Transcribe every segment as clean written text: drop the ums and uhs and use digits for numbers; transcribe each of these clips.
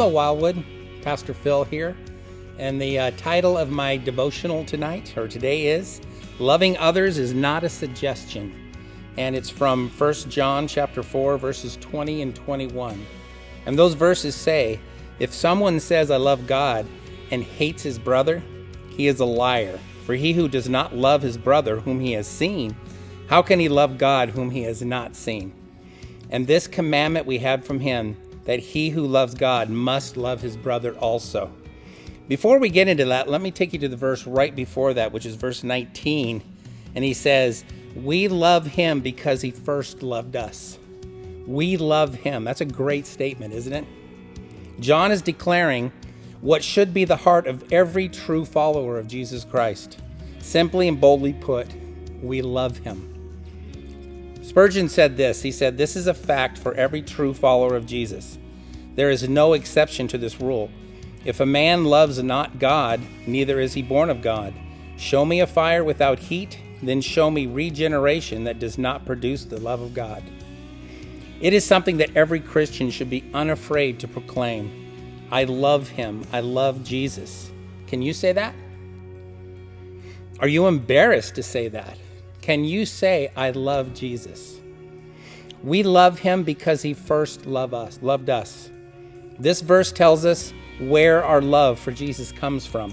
Hello, Wildwood. Pastor Phil here. And the title of my devotional today is Loving Others is Not a Suggestion. And it's from 1 John chapter 4, verses 20 and 21. And those verses say, if someone says, I love God, and hates his brother, he is a liar. For he who does not love his brother whom he has seen, how can he love God whom he has not seen? And this commandment we have from him, that he who loves God must love his brother also. Before we get into that, let me take you to the verse right before that, which is verse 19. And he says, we love him because he first loved us. We love him. That's a great statement, isn't it? John is declaring what should be the heart of every true follower of Jesus Christ. Simply and boldly put, we love him. Spurgeon said this. He said, this is a fact for every true follower of Jesus. There is no exception to this rule. If a man loves not God, neither is he born of God. Show me a fire without heat, then show me regeneration that does not produce the love of God. It is something that every Christian should be unafraid to proclaim. I love him. I love Jesus. Can you say that? Are you embarrassed to say that? Can you say, I love Jesus? We love him because he first loved us. This verse tells us where our love for Jesus comes from.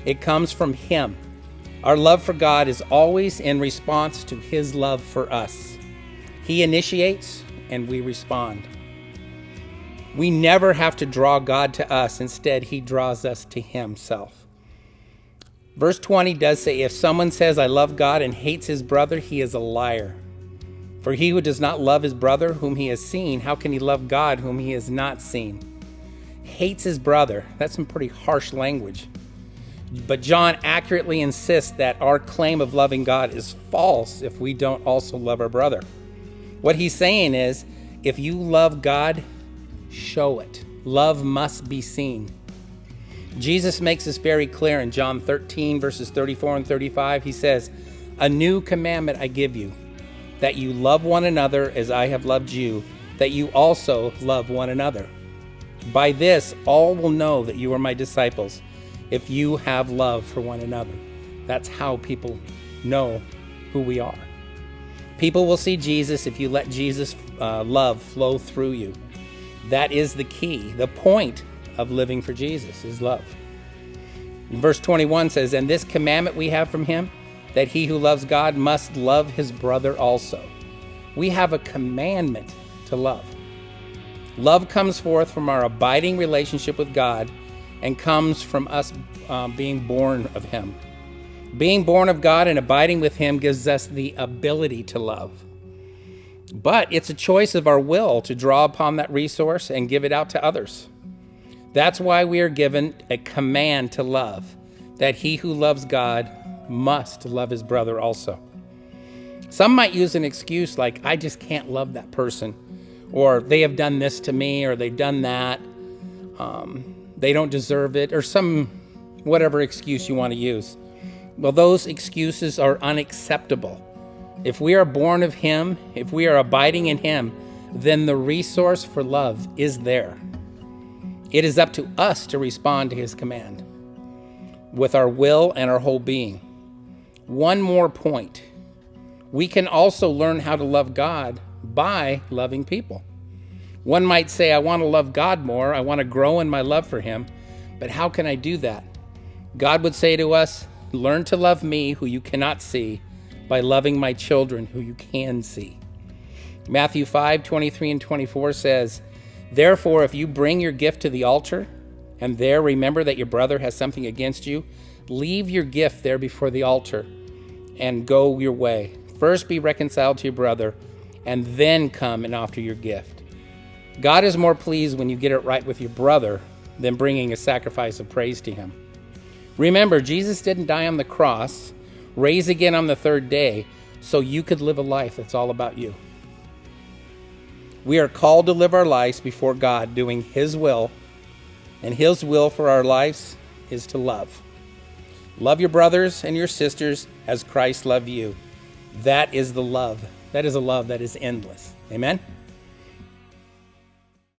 It comes from him. Our love for God is always in response to his love for us. He initiates and we respond. We never have to draw God to us. Instead, he draws us to himself. Verse 20 does say, if someone says, I love God and hates his brother, he is a liar. For he who does not love his brother whom he has seen, how can he love God whom he has not seen? Hates his brother. That's some pretty harsh language. But John accurately insists that our claim of loving God is false if we don't also love our brother. What he's saying is, if you love God, show it. Love must be seen. Jesus makes this very clear in John 13, verses 34 and 35. He says, a new commandment I give you, that you love one another as I have loved you, that you also love one another. By this, all will know that you are my disciples, if you have love for one another. That's how people know who we are. People will see Jesus if you let Jesus' love flow through you. That is the key. The point of living for Jesus is love. Verse 21 says, and this commandment we have from him, that he who loves God must love his brother also. We have a commandment to love. Love comes forth from our abiding relationship with God and comes from us being born of him. Being born of God and abiding with him gives us the ability to love. But it's a choice of our will to draw upon that resource and give it out to others. That's why we are given a command to love, that he who loves God must love his brother also. Some might use an excuse like, I just can't love that person, or they have done this to me, or they've done that, they don't deserve it, or some whatever excuse you want to use. Well, those excuses are unacceptable. If we are born of him, if we are abiding in him, then the resource for love is there. It is up to us to respond to his command with our will and our whole being. One more point. We can also learn how to love God by loving people. One might say, I want to love God more. I want to grow in my love for him. But how can I do that? God would say to us, learn to love me who you cannot see by loving my children who you can see. Matthew 5:23 and 24 says, therefore, if you bring your gift to the altar and there remember that your brother has something against you, leave your gift there before the altar and go your way. First be reconciled to your brother and then come and offer your gift. God is more pleased when you get it right with your brother than bringing a sacrifice of praise to him. Remember, Jesus didn't die on the cross, raise again on the third day, so you could live a life that's all about you. We are called to live our lives before God doing his will, and his will for our lives is to love. Love your brothers and your sisters as Christ loved you. That is the love. That is a love that is endless. Amen?